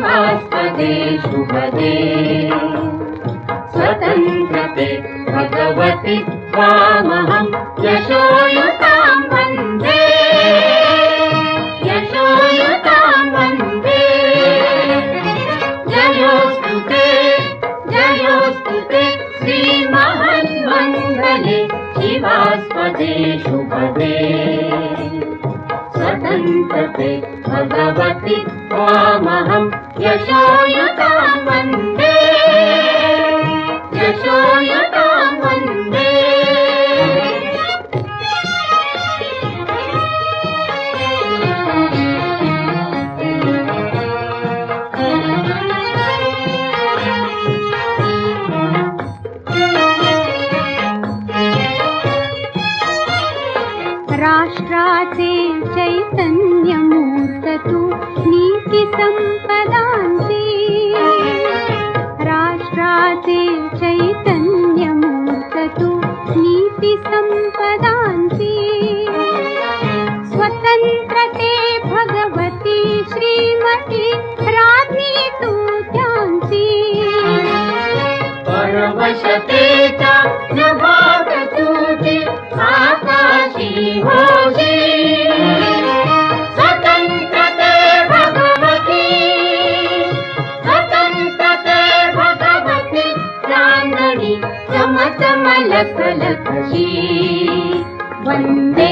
शिवास्पदे शुभदे स्वतन्त्रते भगवति त्वामहं यशोयुतां वन्दे यशोयुतां वन्दे जयोस्तु ते श्रीमन्मङ्गले शिवास्पदे शुभदे स्वतन्त्रते भगवति त्वामहं यशोयुतां वन्दे यशोयुतां वन्दे राष्ट्राचे चैतन्यमूर्त तू नीती संपदांची राष्ट्राचे चैतन्यमूर्त तू नीती संपदांची स्वतंत्रते भगवती श्रीमती राज्ञी तू त्यांची परवशतेचा नभाग तुझी आकाशी होशी स्वतंत्रते भगवती चांदणी चमचमलकलकशी वन्दे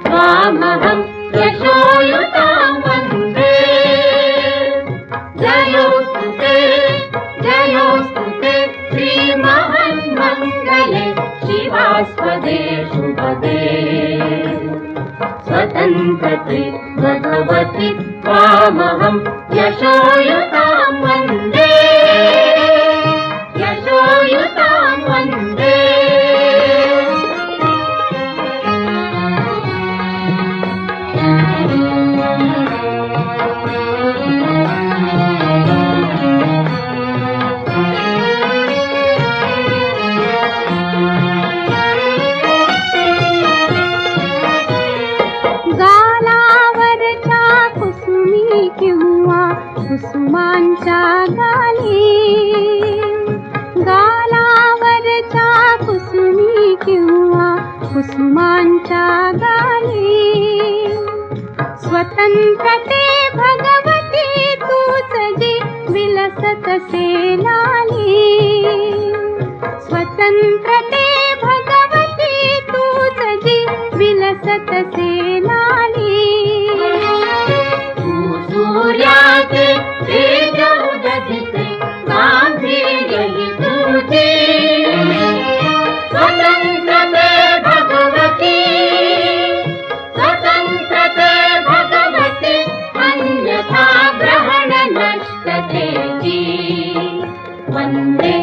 त्वामहं यशोयुतां वन्दे जयोस्तु ते श्रीमन्मङ्गले शिवास्पदे शुभदे स्वतन्त्रते भगवति त्वामहं यशोयुतां वन्दे यशोयुतां वन्दे कुसुमांच्या गालावरच्या कुसुमी किंवा कुसुमांच्या गाली स्वतंत्रते भगवती तूच जी विलसत से लाली स्वतंत्रते भगवती तूच जी विलसत से लाली सूर्याचे तेज उददिते गांभीर्य हि तुझे स्वतंत्रते भगवती अन्यथा ग्रहण नष्टतेची वन्दे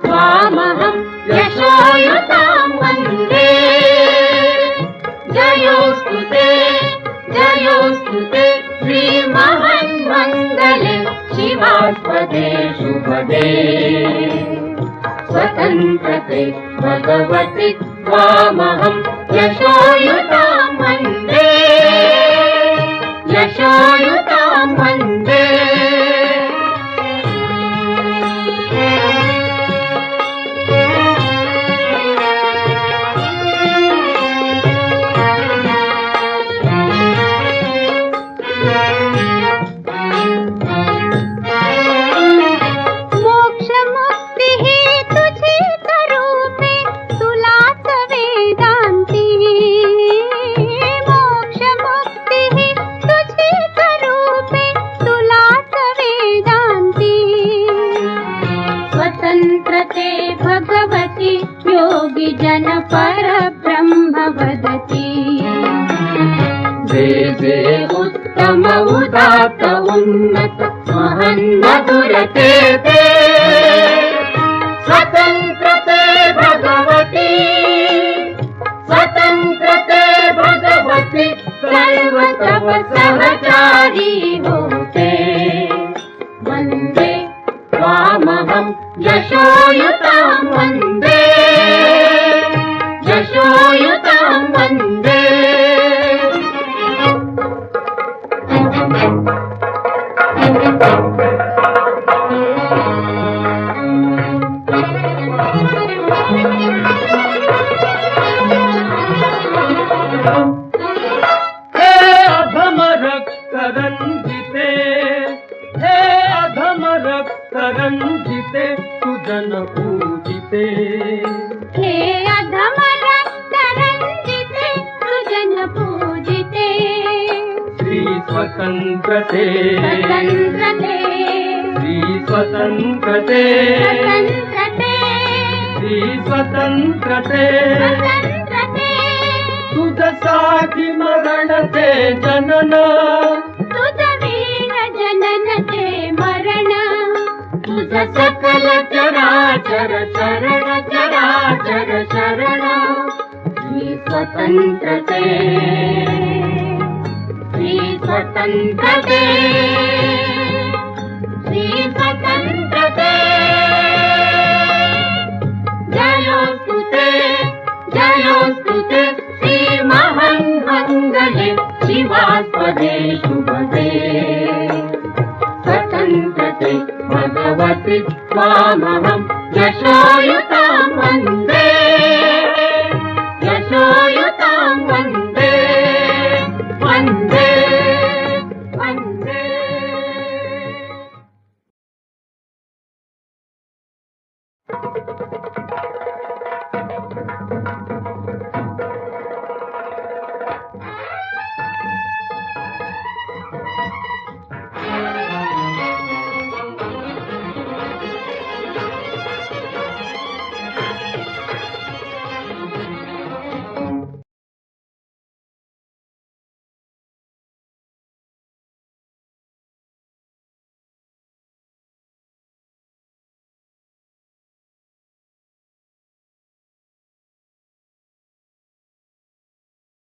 त्वामहं यशोयुतां वन्दे जयोस्तु ते श्रीमन्मङ्गले शिवास्पदे शुभदे स्वतन्त्रते भगवति त्वामहं यशोयुतां वन्दे यशोयुतां वन्दे भगवती योगी जन परब्रह्म वदति जे उत्तम उदात्त उन्नत महन्मधुरते ते स्वतन्त्रते भगवती सर्व तव सहचारी होते वन्दे त्वामहं यशोयुतां वन्दे यशोयुतां वन्दे रक्तरञ्जिते हे अधम रक्तरञ्जिते सुजन पूजिते हे अधम रक्तरञ्जिते सुजन पूजिते श्री स्वतन्त्रते स्वतन्त्रते श्री स्वतन्त्रते स्वतन्त्रते श्री स्वतन्त्रते स्वतन्त्रते तुझसाठी मरणते जनन तुझ वीर जनन ते मरण तुझ सकल चराचर शरण चराचर शरण श्री स्वतन्त्रते श्री स्वतन्त्रते श्री स्वतन्त्रते जयोस्तु ते श्री महान्मङ्गले शिवास्पदे शुभदे स्वतन्त्रते भगवति त्वामहं यशोयुतां वन्दे यशोयुतां वन्दे वन्दे